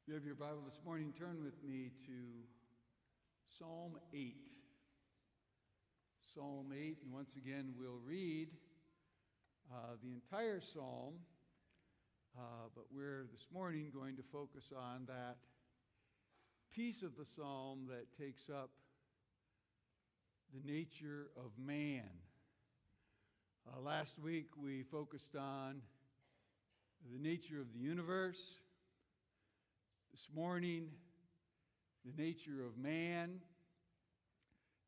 you have your Bible this morning, turn with me to Psalm 8. Psalm 8, and once again we'll read the entire psalm, but we're this morning going to focus on that piece of the psalm that takes up the nature of man. Last week we focused on the nature of the universe. This morning, the nature of man.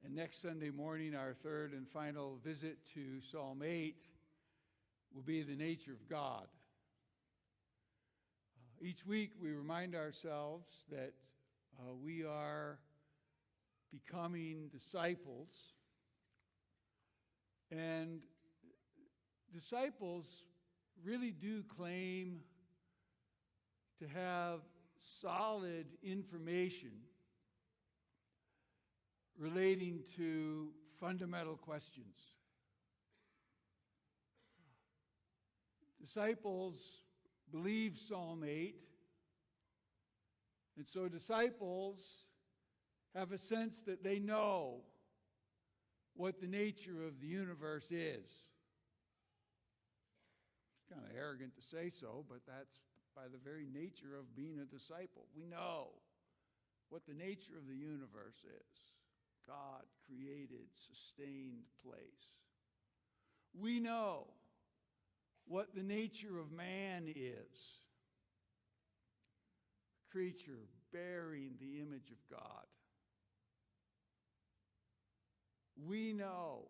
And next Sunday morning, our third and final visit to Psalm 8 will be the nature of God. Each week, we remind ourselves that we are becoming disciples. And disciples really do claim to have solid information relating to fundamental questions. Disciples believe Psalm 8, and so disciples have a sense that they know what the nature of the universe is. It's kind of arrogant to say so, but that's by the very nature of being a disciple. We know what the nature of the universe is. God created, sustained place. We know what the nature of man is. A creature bearing the image of God. We know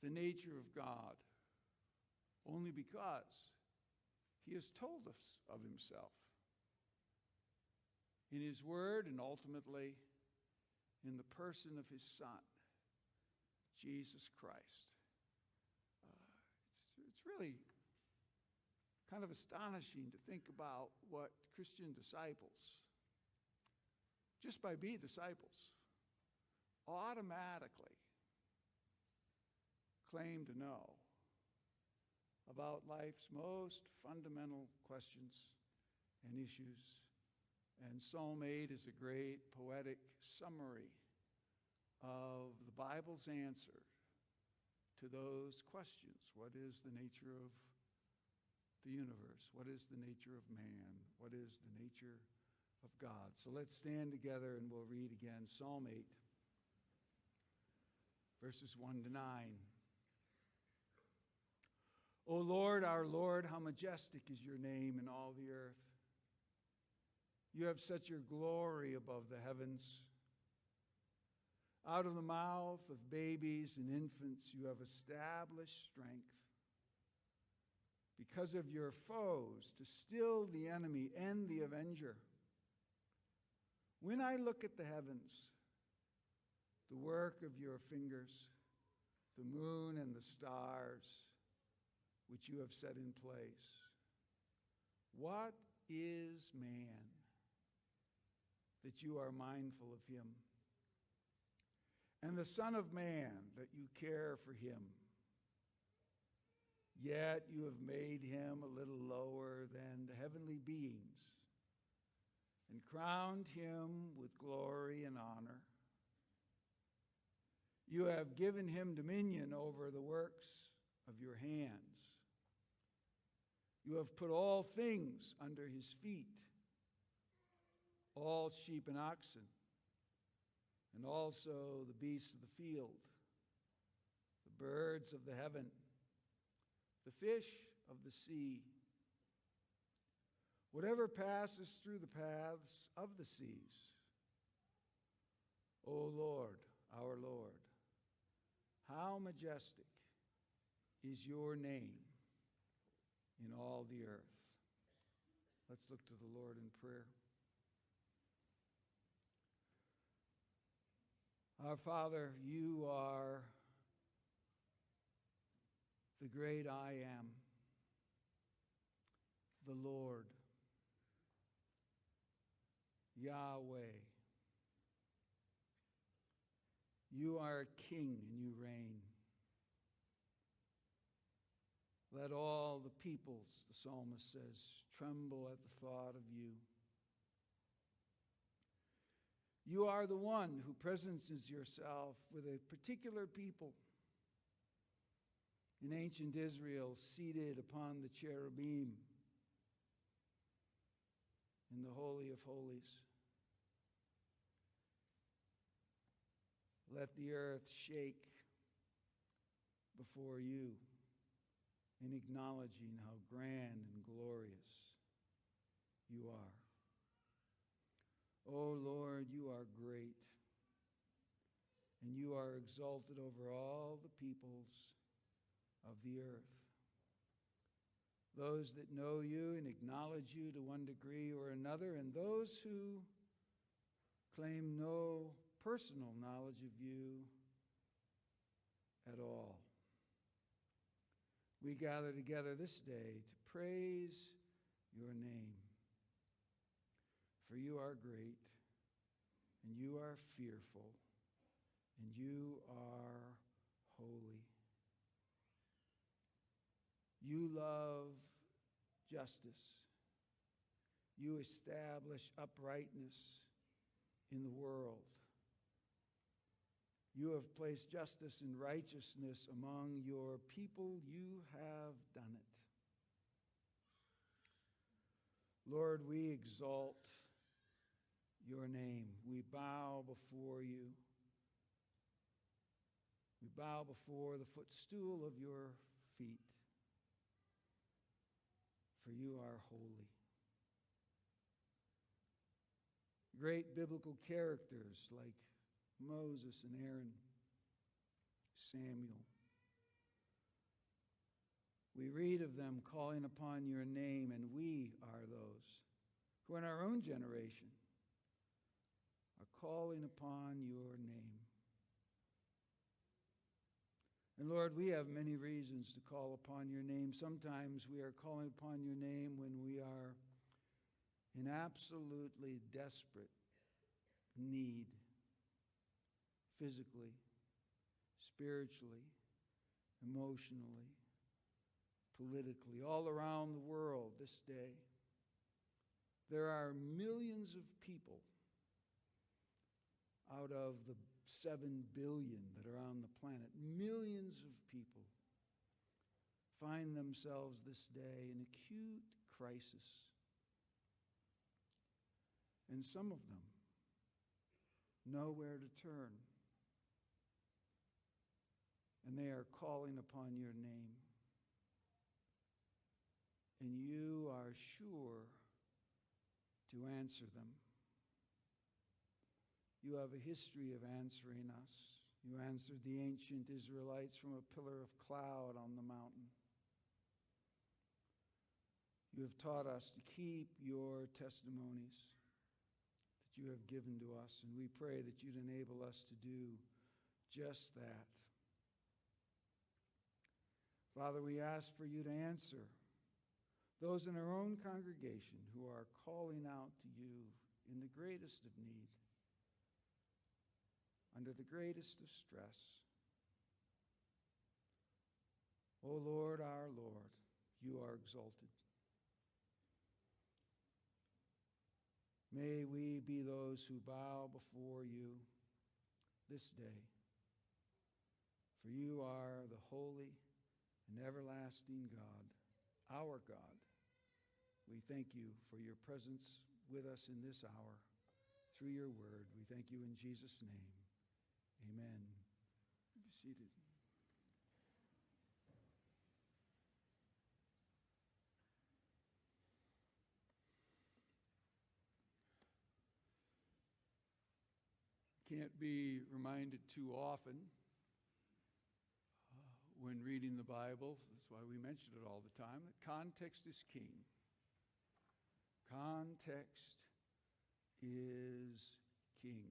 the nature of God only because He has told us of Himself in His Word and ultimately in the person of His Son, Jesus Christ. It's really kind of astonishing to think about what Christian disciples, just by being disciples, automatically claim to know about life's most fundamental questions and issues. And Psalm 8 is a great poetic summary of the Bible's answer to those questions. What is the nature of the universe? What is the nature of man? What is the nature of God? So let's stand together and we'll read again Psalm 8, verses 1 to 9. O Lord, our Lord, how majestic is your name in all the earth. You have set your glory above the heavens. Out of the mouth of babies and infants you have established strength. Because of your foes, to still the enemy and the avenger. When I look at the heavens, the work of your fingers, the moon and the stars, which you have set in place. What is man that you are mindful of him? And the Son of Man that you care for him? Yet you have made him a little lower than the heavenly beings and crowned him with glory and honor. You have given him dominion over the works of your hands. You have put all things under his feet, all sheep and oxen, and also the beasts of the field, the birds of the heaven, the fish of the sea, whatever passes through the paths of the seas. O Lord, our Lord, how majestic is your name in all the earth. Let's look to the Lord in prayer. Our Father, you are the great I am, the Lord, Yahweh. You are a king and you reign. Let all the peoples, the psalmist says, tremble at the thought of you. You are the one who presences yourself with a particular people. In ancient Israel, seated upon the cherubim in the Holy of Holies. Let the earth shake before you in acknowledging how grand and glorious you are. O Lord, you are great, and you are exalted over all the peoples of the earth. Those that know you and acknowledge you to one degree or another, and those who claim no personal knowledge of you at all. We gather together this day to praise your name. For you are great, and you are fearful, and you are holy. You love justice. You establish uprightness in the world. You have placed justice and righteousness among your people. You have done it. Lord, we exalt your name. We bow before you. We bow before the footstool of your feet. For you are holy. Great biblical characters like Moses and Aaron, Samuel. We read of them calling upon your name, and we are those who in our own generation are calling upon your name. And Lord, we have many reasons to call upon your name. Sometimes we are calling upon your name when we are in absolutely desperate need, physically, spiritually, emotionally, politically, all around the world this day. There are millions of people out of the 7 billion that are on the planet. Millions of people find themselves this day in acute crisis. And some of them know where to turn. And they are calling upon your name. And you are sure to answer them. You have a history of answering us. You answered the ancient Israelites from a pillar of cloud on the mountain. You have taught us to keep your testimonies that you have given to us, and we pray that you'd enable us to do just that. Father, we ask for you to answer those in our own congregation who are calling out to you in the greatest of need, under the greatest of stress. O Lord, our Lord, you are exalted. May we be those who bow before you this day. For you are the holy and everlasting God, our God. We thank you for your presence with us in this hour through your word. We thank you in Jesus' name. Amen. Be seated. Can't be reminded too often when reading the Bible, that's why we mention it all the time, that context is king. Context is king.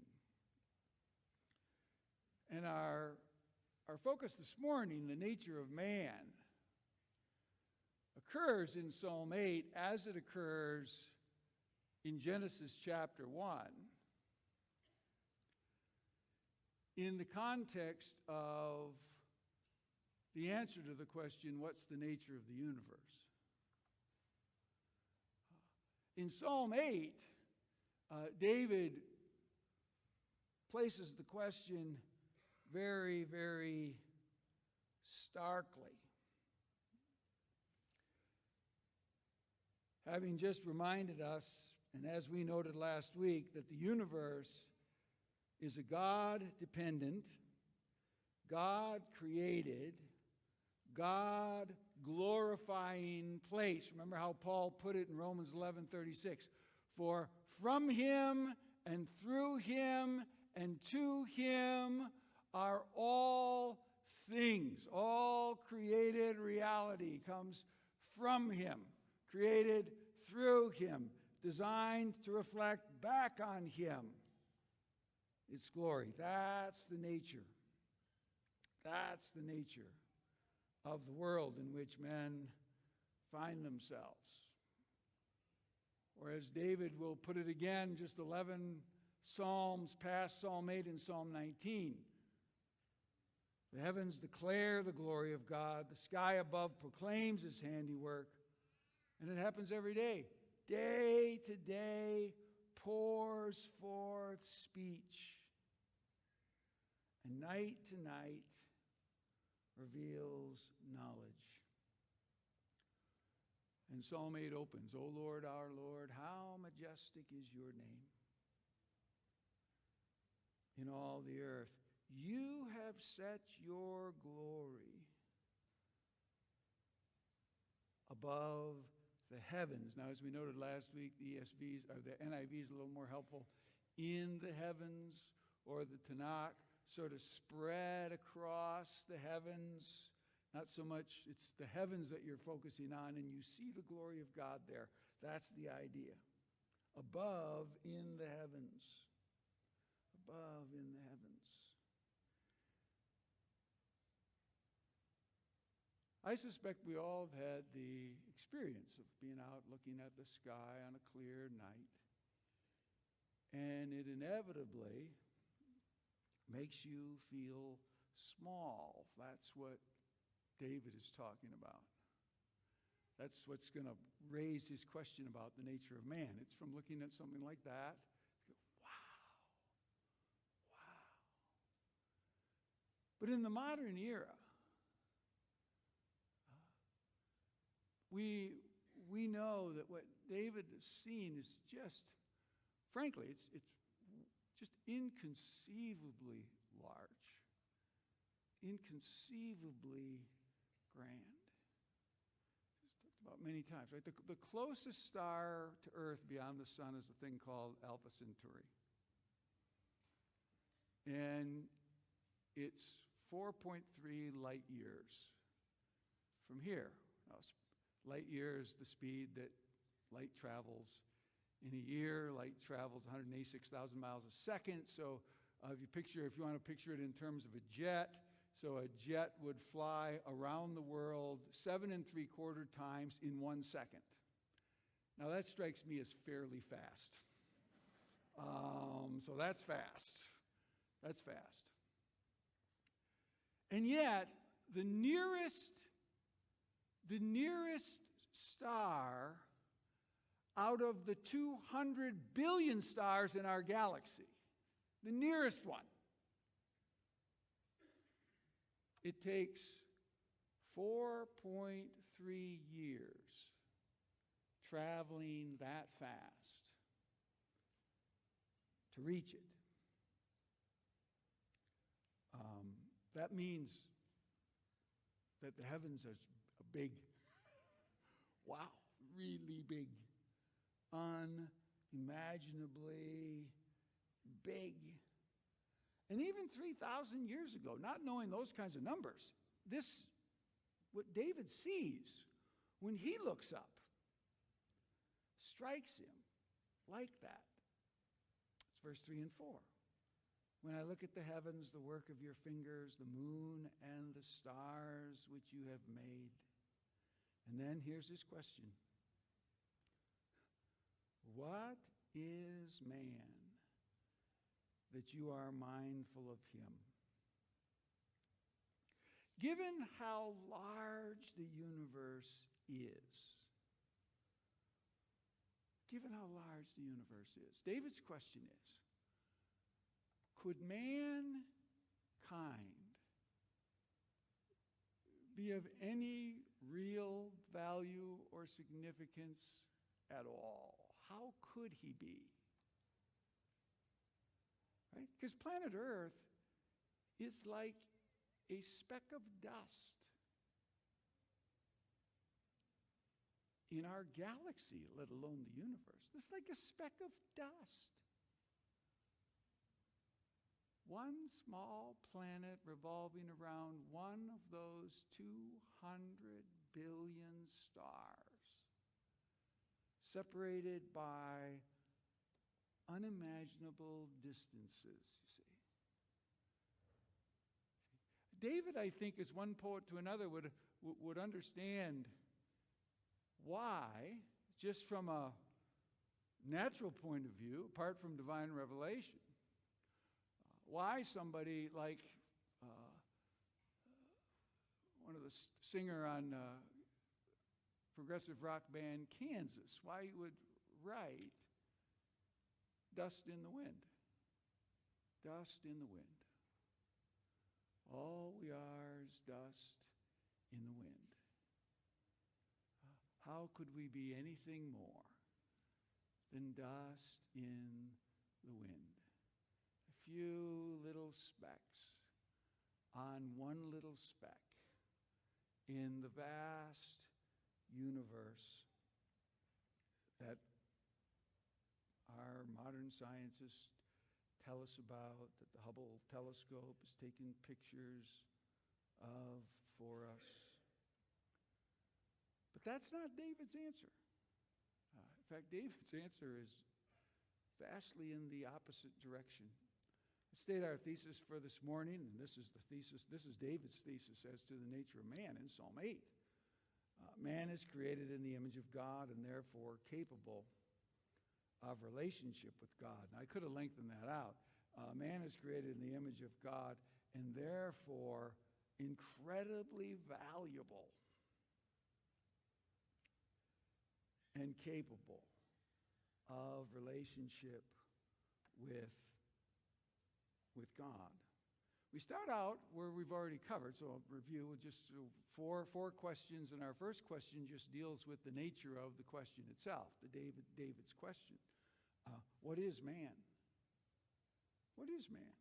And our focus this morning, the nature of man, occurs in Psalm 8 as it occurs in Genesis chapter 1. In the context of the answer to the question, what's the nature of the universe? In Psalm 8, David places the question very, very starkly. Having just reminded us, and as we noted last week, that the universe is a God-dependent, God-created, God-glorifying place. Remember how Paul put it in Romans 11:36. For from him and through him and to him are all things. All created reality comes from him, created through him, designed to reflect back on him its glory. That's the nature. That's the nature of the world in which men find themselves. Or as David will put it again, just 11 Psalms past Psalm 8 and Psalm 19. The heavens declare the glory of God. The sky above proclaims his handiwork. And it happens every day. Day to day pours forth speech. And night to night reveals knowledge. And Psalm 8 opens, O Lord, our Lord, how majestic is your name in all the earth. You have set your glory above the heavens. Now, as we noted last week, the NIV is a little more helpful. In the heavens, or the Tanakh, sort of spread across the heavens. Not so much, it's the heavens that you're focusing on, and you see the glory of God there. That's the idea. Above in the heavens. Above in the heavens. I suspect we all have had the experience of being out looking at the sky on a clear night, and it inevitably makes you feel small. That's what David is talking about. That's what's going to raise his question about the nature of man. It's from looking at something like that, you go, wow, wow. But in the modern era, we know that what David has seen is just, frankly, it's just inconceivably large, inconceivably grand. Just talked about many times, right? The closest star to Earth beyond the sun is a thing called Alpha Centauri. And it's 4.3 light years from here. Now, light year is the speed that light travels. In a year, light travels 186,000 miles a second. So if you want to picture it in terms of a jet, so a jet would fly around the world 7 3/4 times in 1 second. Now that strikes me as fairly fast. So that's fast. That's fast. And yet, the nearest star out of the 200 billion stars in our galaxy, the nearest one, it takes 4.3 years traveling that fast to reach it. That means that the heavens are a big, wow, really big, unimaginably big. And even 3,000 years ago, not knowing those kinds of numbers, what David sees when he looks up, strikes him like that. It's verse 3 and 4. When I look at the heavens, the work of your fingers, the moon and the stars which you have made. And then here's his question. What is man that you are mindful of him? Given how large the universe is, David's question is, could mankind be of any real value or significance at all? How could he be? Right? Because planet Earth is like a speck of dust in our galaxy, let alone the universe. It's like a speck of dust. One small planet revolving around one of those 200 billion stars, separated by unimaginable distances, you see. David, I think, as one poet to another, would understand why, just from a natural point of view, apart from divine revelation, why somebody like one of the singer on progressive rock band Kansas, why he would write dust in the wind. Dust in the wind. All we are is dust in the wind. How could we be anything more than dust in the wind? A few little specks on one little speck in the vast universe that our modern scientists tell us about, that the Hubble telescope is taking pictures of for us. But that's not David's answer. In fact, David's answer is vastly in the opposite direction. Let's state our thesis for this morning, and this is David's thesis as to the nature of man in Psalm 8. Man is created in the image of God and therefore capable of relationship with God. Now, I could have lengthened that out. Man is created in the image of God and therefore incredibly valuable and capable of relationship with God. We start out where we've already covered, so I'll review with just four questions, and our first question just deals with the nature of the question itself, David's question. What is man? What is man?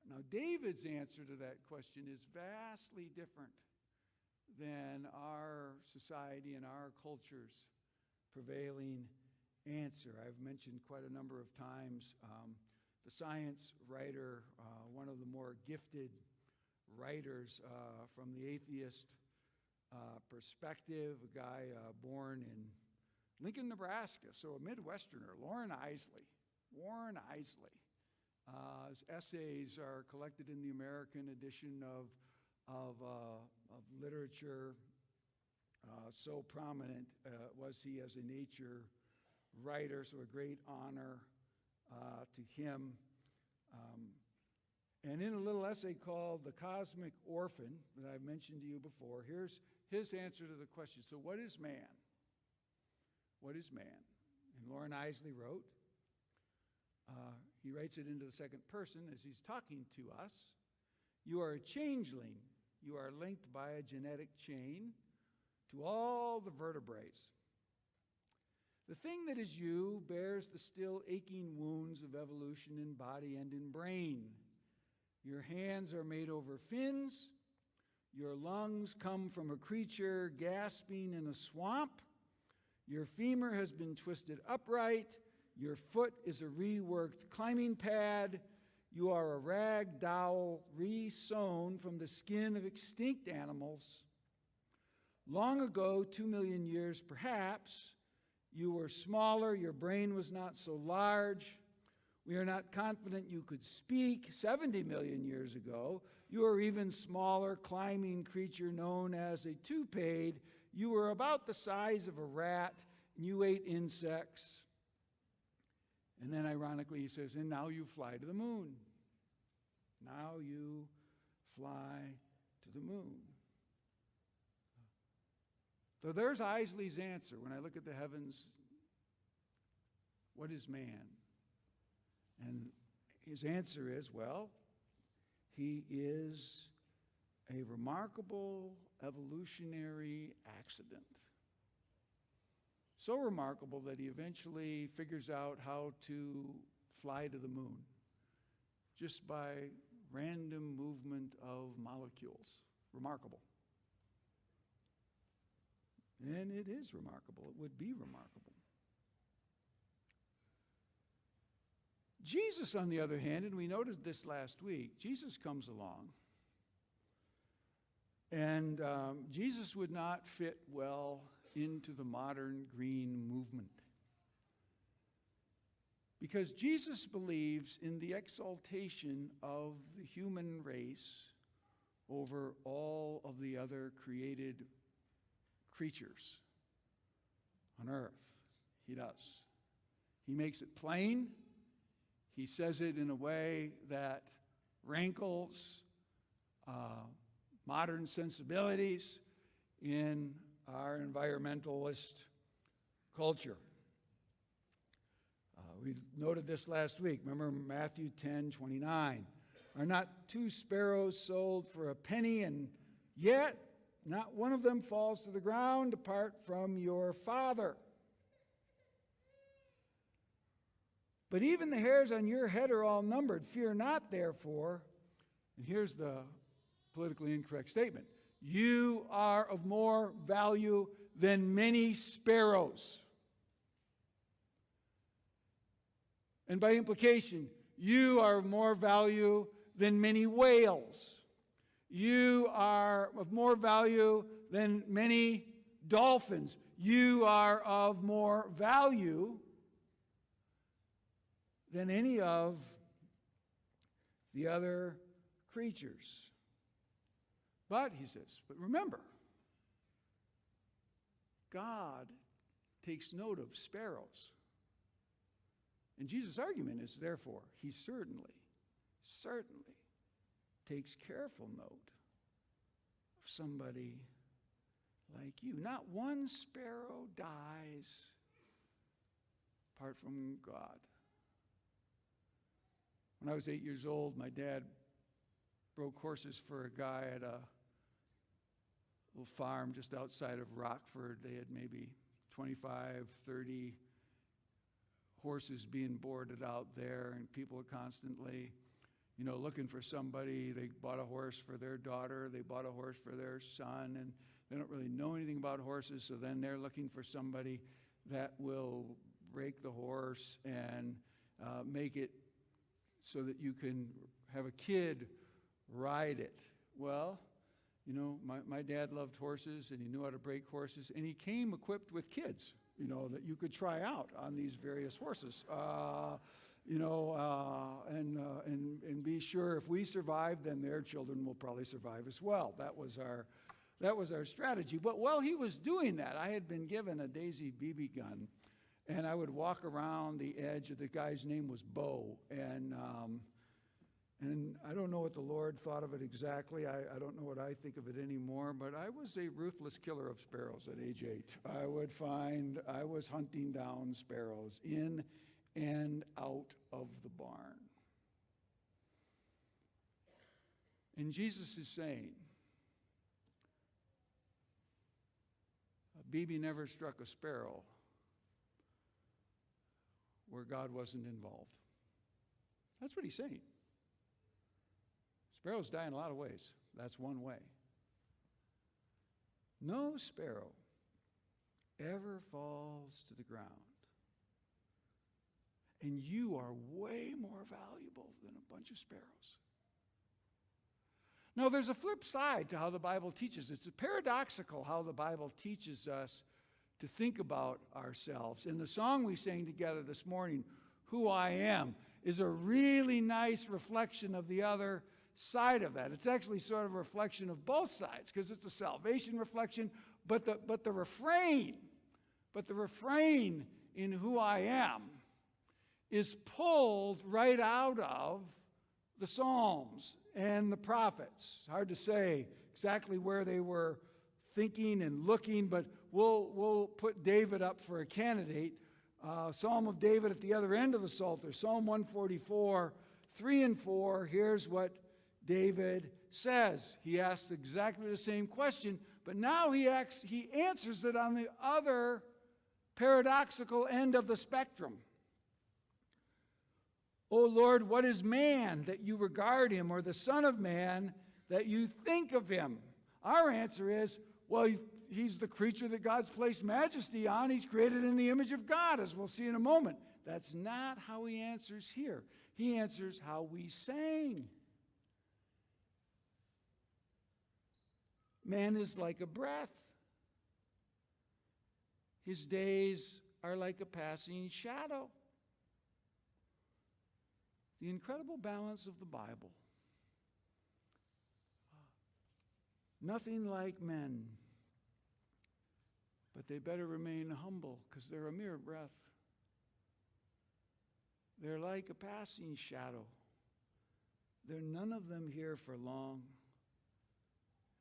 Now, David's answer to that question is vastly different than our society and our culture's prevailing answer. I've mentioned quite a number of times the science writer, one of the more gifted writers from the atheist perspective, a guy born in Lincoln, Nebraska, so a Midwesterner, Warren Isley. His essays are collected in the American edition of literature. So prominent was he as a nature writer, so a great honor to him. And in a little essay called The Cosmic Orphan that I've mentioned to you before, here's his answer to the question. So what is man? What is man? And Warren Isley wrote, he writes it into the second person as he's talking to us. You are a changeling. You are linked by a genetic chain to all the vertebrates. The thing that is you bears the still aching wounds of evolution in body and in brain. Your hands are made over fins. Your lungs come from a creature gasping in a swamp. Your femur has been twisted upright. Your foot is a reworked climbing pad. You are a rag doll re-sewn from the skin of extinct animals. Long ago, 2 million years perhaps, you were smaller, your brain was not so large. We are not confident you could speak. 70 million years ago, you were even smaller climbing creature known as a toupade. You were about the size of a rat, and you ate insects. And then ironically he says, and now you fly to the moon. Now you fly to the moon. So there's Isley's answer when I look at the heavens. What is man? And his answer is, well, he is a remarkable evolutionary accident. So remarkable that he eventually figures out how to fly to the moon just by random movement of molecules. Remarkable. And it is remarkable. It would be remarkable. Jesus, on the other hand, and we noted this last week, Jesus comes along. And Jesus would not fit well into the modern green movement. Because Jesus believes in the exaltation of the human race over all of the other created creatures on earth. He does. He makes it plain. He says it in a way that rankles modern sensibilities in our environmentalist culture. We noted this last week. Remember Matthew 10:29. Are not 2 sparrows sold for a penny, and yet not one of them falls to the ground apart from your Father? But even the hairs on your head are all numbered. Fear not, therefore. And here's the politically incorrect statement. You are of more value than many sparrows. And by implication, you are of more value than many whales. You are of more value than many dolphins. You are of more value than any of the other creatures. But, he says, but remember, God takes note of sparrows. And Jesus' argument is, therefore, he certainly takes careful note of somebody like you. Not one sparrow dies apart from God. When I was 8 years old, my dad broke horses for a guy at a little farm just outside of Rockford. They had maybe 25, 30 horses being boarded out there, and people are constantly, looking for somebody. They bought a horse for their daughter, they bought a horse for their son, and they don't really know anything about horses, so then they're looking for somebody that will break the horse and make it so that you can have a kid ride it. Well, my dad loved horses, and he knew how to break horses, and he came equipped with kids, that you could try out on these various horses, and be sure if we survive, then their children will probably survive as well. That was our strategy. But while he was doing that, I had been given a Daisy BB gun, and I would walk around the edge. The guy's name was Bo, and I don't know what the Lord thought of it exactly. I don't know what I think of it anymore, but I was a ruthless killer of sparrows at age 8. I was hunting down sparrows in and out of the barn. And Jesus is saying, a BB never struck a sparrow where God wasn't involved. That's what he's saying. Sparrows die in a lot of ways. That's one way. No sparrow ever falls to the ground. And you are way more valuable than a bunch of sparrows. Now, there's a flip side to how the Bible teaches. It's paradoxical how the Bible teaches us to think about ourselves. In the song we sang together this morning, Who I Am, is a really nice reflection of the other side of that. It's actually sort of a reflection of both sides, because it's a salvation reflection, but the refrain in Who I Am is pulled right out of the Psalms and the prophets. Hard to say exactly where they were thinking and looking, but we'll put David up for a candidate. Psalm of David at the other end of the Psalter, Psalm 144, 3 and 4. Here's what David says. He asks exactly the same question, but now he answers it on the other paradoxical end of the spectrum. O Lord, what is man that you regard him, or the Son of Man that you think of him? Our answer is, well, he's the creature that God's placed majesty on. He's created in the image of God, as we'll see in a moment. That's not how he answers here. He answers how we sang. Man is like a breath. His days are like a passing shadow. The incredible balance of the Bible. Nothing like men, but they better remain humble because they're a mere breath. They're like a passing shadow. They're none of them here for long.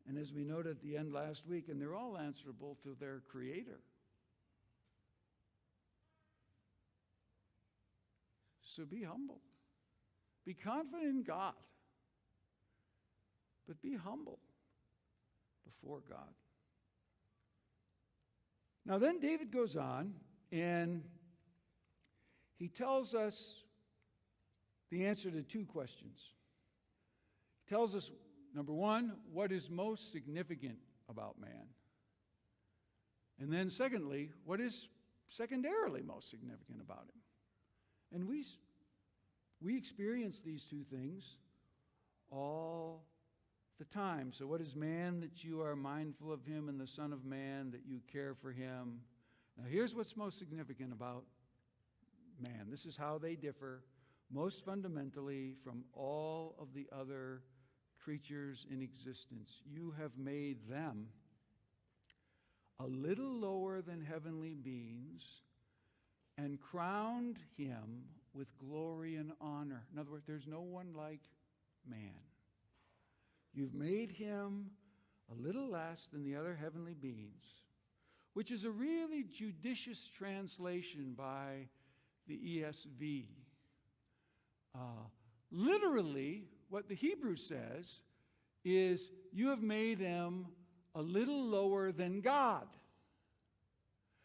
And as we noted at the end last week, and they're all answerable to their Creator. So be humble. Be confident in God. But be humble before God. Now then David goes on and he tells us the answer to two questions. He tells us, number one, what is most significant about man? And then secondly, what is secondarily most significant about him? And we experience these two things all the time. So what is man that you are mindful of him, and the Son of Man that you care for him? Now here's what's most significant about man. This is how they differ most fundamentally from all of the other creatures in existence. You have made them a little lower than heavenly beings and crowned him with glory and honor. In other words, there's no one like man. You've made him a little less than the other heavenly beings, which is a really judicious translation by the ESV. Literally, what the Hebrew says is, you have made them a little lower than God.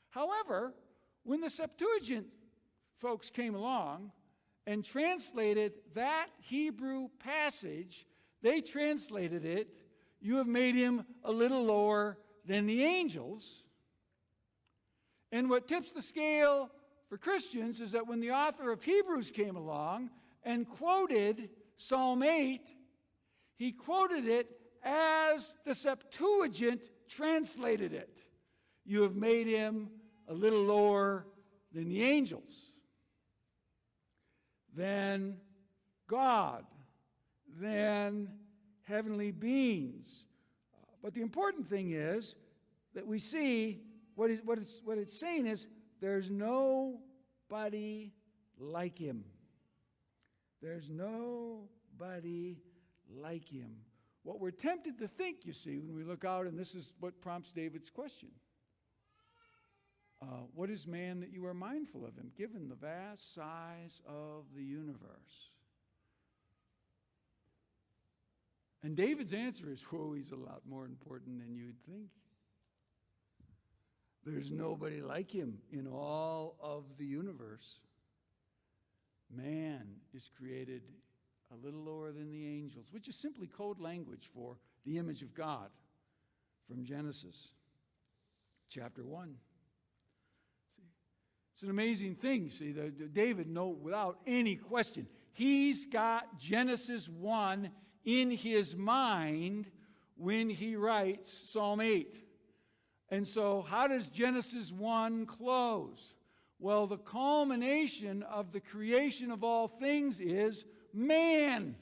However, when the Septuagint folks came along and translated that Hebrew passage, they translated it, you have made him a little lower than the angels. And what tips the scale for Christians is that when the author of Hebrews came along and quoted Psalm 8, he quoted it as the Septuagint translated it. You have made him a little lower than the angels, than God, than heavenly beings. But the important thing is that we see what it's saying is there's nobody like him. There's nobody like him. What we're tempted to think, you see, when we look out, and this is what prompts David's question. What is man that you are mindful of him, given the vast size of the universe? And David's answer is, whoa, he's a lot more important than you'd think. There's nobody like him in all of the universe. Man is created a little lower than the angels, which is simply code language for the image of God from Genesis chapter 1. See, it's an amazing thing. See, David, without any question, he's got Genesis 1 in his mind when he writes Psalm 8. And so how does Genesis 1 close? Well, the culmination of the creation of all things is man.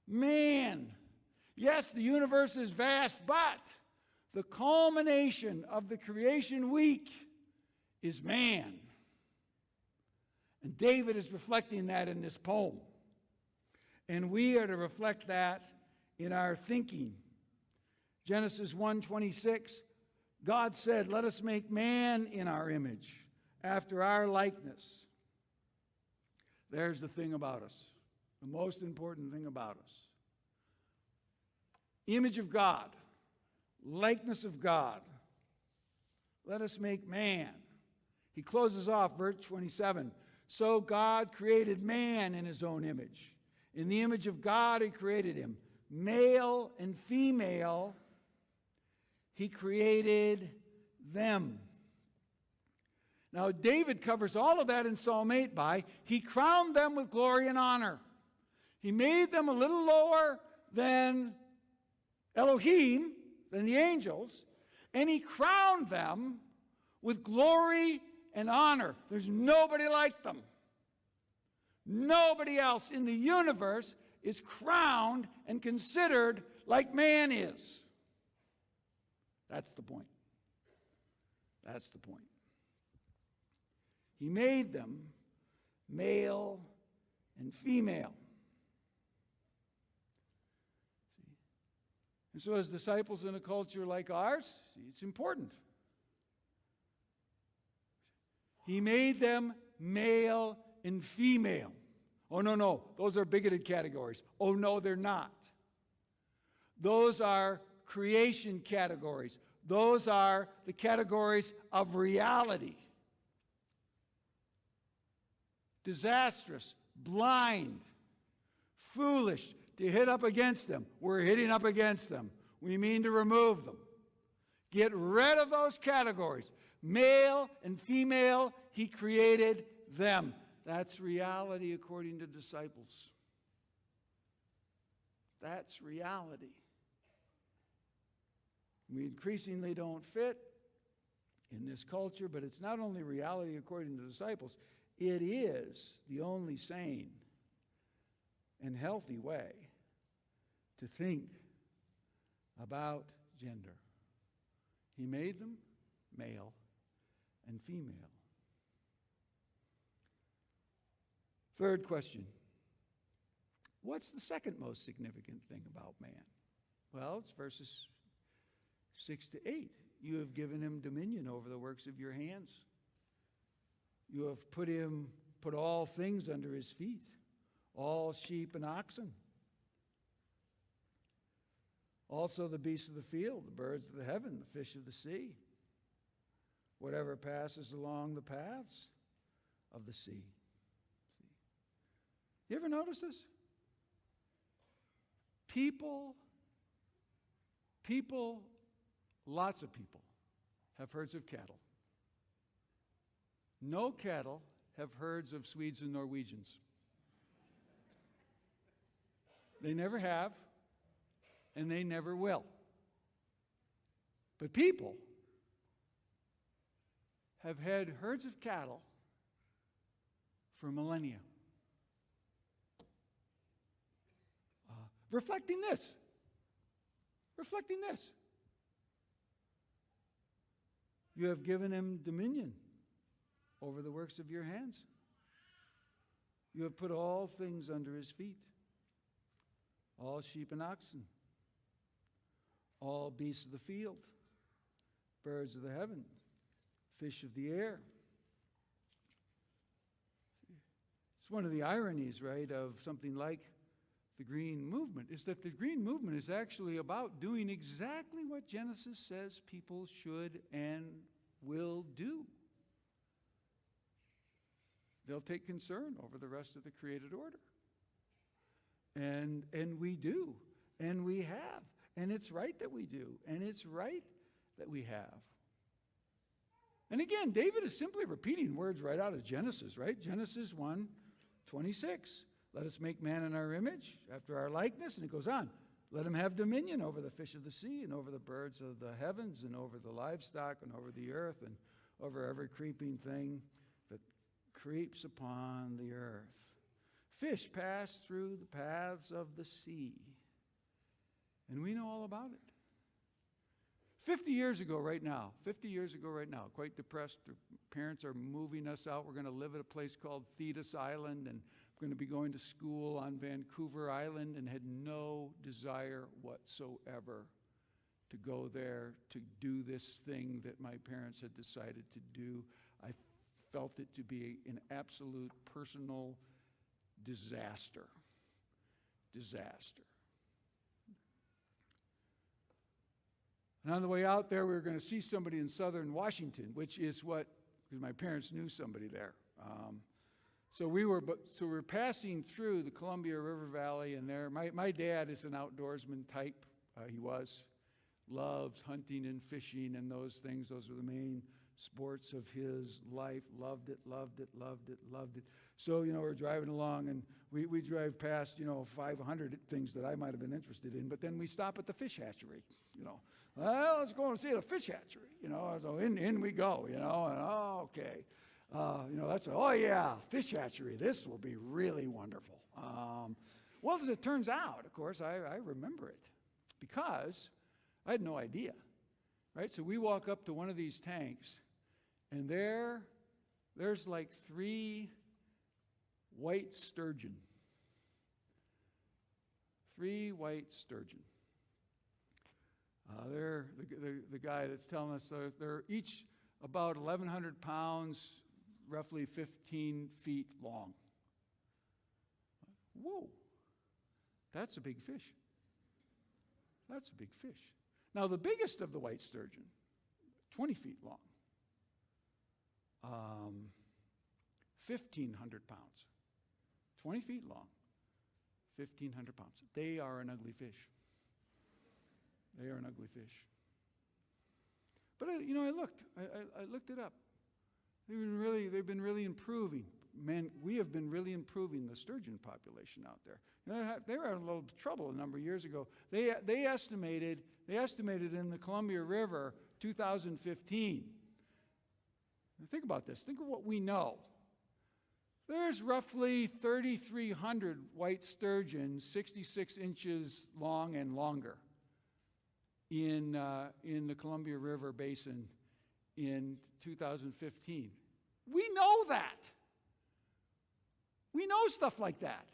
Man. Yes, the universe is vast, but the culmination of the creation week is man. And David is reflecting that in this poem. And we are to reflect that in our thinking. Genesis 1:26, God said, "Let us make man in our image, after our likeness." There's the thing about us, the most important thing about us. Image of God, likeness of God. Let us make man. He closes off verse 27. So God created man in his own image. In the image of God he created him. Male and female he created them. Now David covers all of that in Psalm 8 by, he crowned them with glory and honor. He made them a little lower than Elohim, than the angels, and he crowned them with glory and honor. There's nobody like them. Nobody else in the universe is crowned and considered like man is. That's the point. That's the point. He made them male and female. And so as disciples in a culture like ours, it's important. He made them male and female. Oh, no, those are bigoted categories. Oh, no, they're not. Those are creation categories. Those are the categories of reality. Disastrous, blind, foolish, to hit up against them. We're hitting up against them. We mean to remove them. Get rid of those categories. Male and female, he created them. That's reality according to disciples. That's reality. We increasingly don't fit in this culture, but it's not only reality according to disciples, it is the only sane and healthy way to think about gender. He made them male and female. Third question. What's the second most significant thing about man? Well, it's verses 6 to 8. You have given him dominion over the works of your hands. You have put all things under his feet, all sheep and oxen. Also the beasts of the field, the birds of the heaven, the fish of the sea, whatever passes along the paths of the sea. You ever notice this? People, lots of people have herds of cattle. No cattle have herds of Swedes and Norwegians. They never have, and they never will. But people have had herds of cattle for millennia. Reflecting this. You have given him dominion over the works of your hands. You have put all things under his feet, all sheep and oxen, all beasts of the field, birds of the heaven, fish of the air. It's one of the ironies, right, of something like the Green Movement, is that the Green Movement is actually about doing exactly what Genesis says people should and will do. They'll take concern over the rest of the created order. And we do, and we have, and it's right that we do, and it's right that we have. And again, David is simply repeating words right out of Genesis, right? Genesis 1:26. Let us make man in our image, after our likeness. And it goes on. Let him have dominion over the fish of the sea and over the birds of the heavens and over the livestock and over the earth and over every creeping thing that creeps upon the earth. Fish pass through the paths of the sea. And we know all about it. 50 years ago right now, quite depressed. Our parents are moving us out. We're going to live at a place called Thesis Island, and going to be going to school on Vancouver Island and had no desire whatsoever to go there to do this thing that my parents had decided to do. I felt it to be an absolute personal disaster. And on the way out there, we were going to see somebody in southern Washington, which is because my parents knew somebody there. So we were passing through the Columbia River Valley, and there, my dad is an outdoorsman type. He loves hunting and fishing and those things. Those were the main sports of his life. Loved it. So, we're driving along, and we drive past, 500 things that I might have been interested in, but then we stop at the fish hatchery, Well, let's go and see the fish hatchery, So in we go, and okay. Fish hatchery. This will be really wonderful. Well, as it turns out, of course, I remember it because I had no idea, right? So we walk up to one of these tanks, and there's like 3 white sturgeon. 3 white sturgeon. They're the guy that's telling us they're each about 1,100 pounds, roughly 15 feet long. Whoa, that's a big fish. That's a big fish. Now, the biggest of the white sturgeon, 20 feet long, 1,500 pounds. 20 feet long, 1,500 pounds. They are an ugly fish. They are an ugly fish. But I looked it up. They've been really improving. Man, we have been really improving the sturgeon population out there. They were in a little trouble a number of years ago. They estimated in the Columbia River 2015. Now think about this. Think of what we know. There's roughly 3,300 white sturgeon, 66 inches long and longer, in the Columbia River Basin in 2015. We know that. We know stuff like that.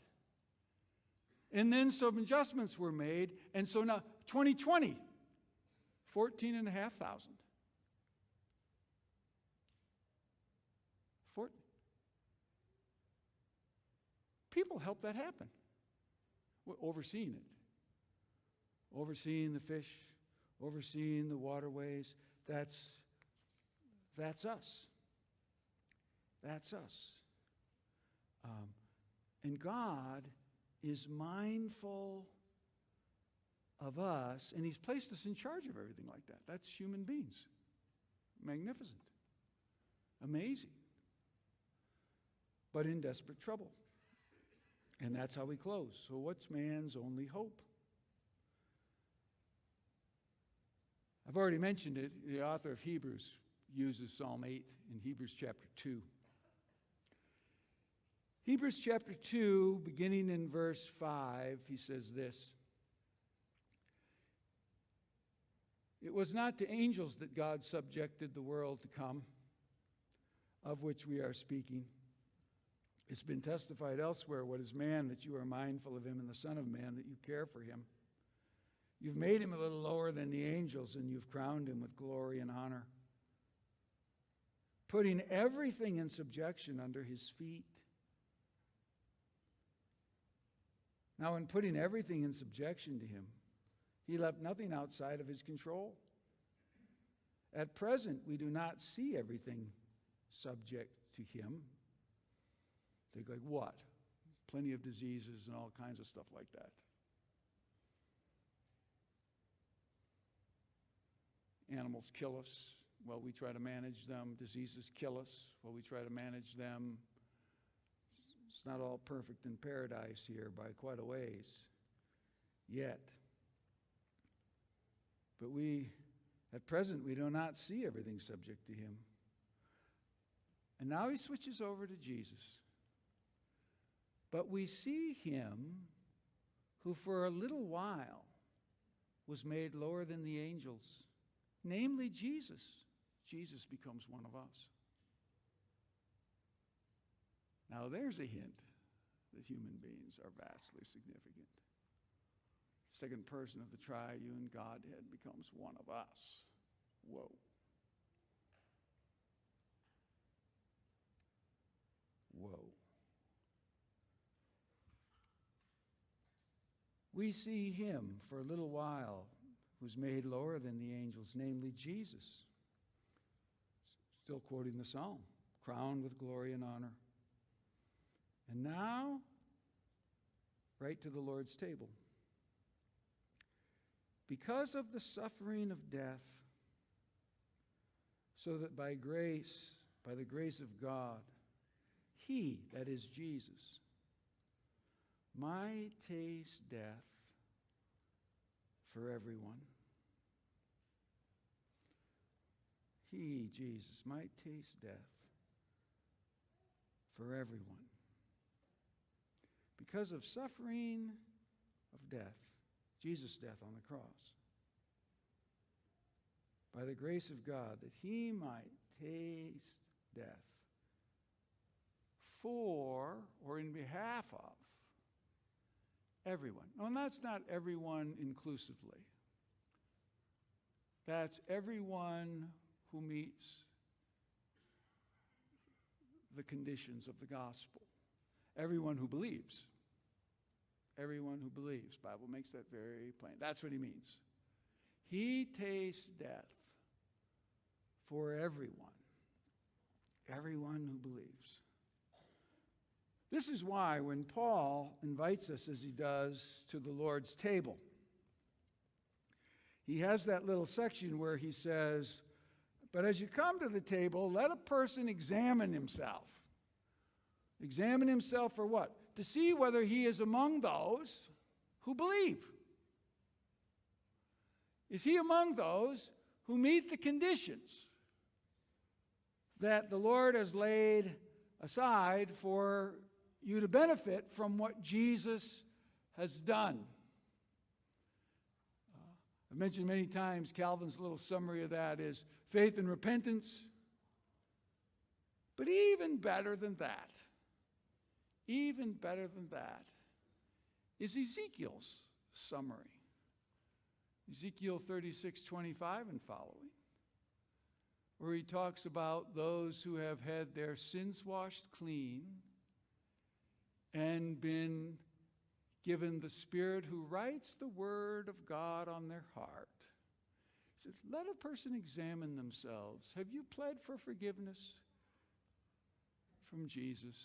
And then some adjustments were made, and so now 2020, 14,500. People help that happen. We're overseeing it. Overseeing the fish, overseeing the waterways. That's us. That's us. And God is mindful of us, and He's placed us in charge of everything like that. That's human beings. Magnificent. Amazing. But in desperate trouble. And that's how we close. So what's man's only hope? I've already mentioned it. The author of Hebrews uses Psalm 8 in Hebrews chapter 2. Hebrews chapter 2, beginning in verse 5, he says this. It was not to angels that God subjected the world to come, of which we are speaking. It's been testified elsewhere, what is man that you are mindful of him, and the Son of Man that you care for him. You've made him a little lower than the angels, and you've crowned him with glory and honor, putting everything in subjection under his feet. Now, in putting everything in subjection to him, he left nothing outside of his control. At present, we do not see everything subject to him. Think like what? Plenty of diseases and all kinds of stuff like that. Animals kill us. Well, we try to manage them. Diseases kill us. Well, we try to manage them. It's not all perfect in paradise here by quite a ways yet. But at present, we do not see everything subject to him. And now he switches over to Jesus. But we see him who for a little while was made lower than the angels, namely Jesus. Jesus becomes one of us. Now there's a hint. that human beings are vastly significant. Second person of the triune Godhead becomes one of us. Whoa. Whoa. We see him for a little while who's made lower than the angels, namely Jesus. Still quoting the psalm, crowned with glory and honor. And now, right to the Lord's table. Because of the suffering of death, so that by the grace of God, he, that is Jesus, might taste death for everyone. He, Jesus, might taste death for everyone. Because of suffering of death, Jesus' death on the cross, by the grace of God, that he might taste death for or in behalf of everyone. No, and that's not everyone inclusively. That's everyone who meets the conditions of the gospel. Everyone who believes. Everyone who believes. The Bible makes that very plain. That's what he means. He tastes death for everyone. Everyone who believes. This is why when Paul invites us, as he does, to the Lord's table, he has that little section where he says, but as you come to the table, let a person examine himself. Examine himself for what? To see whether he is among those who believe. Is he among those who meet the conditions that the Lord has laid aside for you to benefit from what Jesus has done? I've mentioned many times Calvin's little summary of that is faith and repentance. But even better than that is Ezekiel's summary. Ezekiel 36:25 and following, where he talks about those who have had their sins washed clean and been given the Spirit who writes the word of God on their heart. He says, let a person examine themselves. Have you pled for forgiveness from Jesus?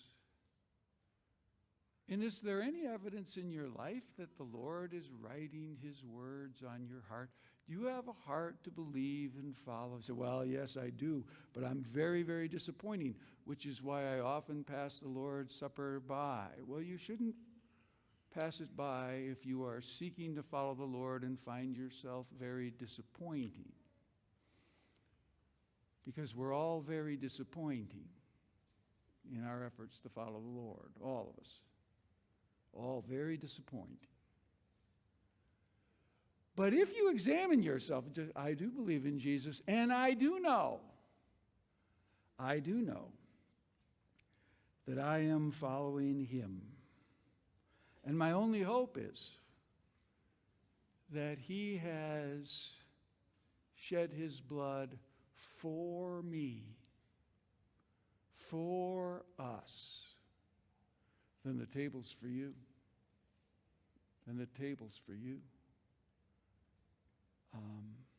And is there any evidence in your life that the Lord is writing his words on your heart? Do you have a heart to believe and follow? Say, well, yes, I do, but I'm very, very disappointing, which is why I often pass the Lord's Supper by. Well, you shouldn't pass it by if you are seeking to follow the Lord and find yourself very disappointing. Because we're all very disappointing in our efforts to follow the Lord, all of us. All very disappointing. But if you examine yourself, I do believe in Jesus, and I do know that I am following him. And my only hope is that he has shed his blood for me, for us. Then the table's for you. Then the table's for you.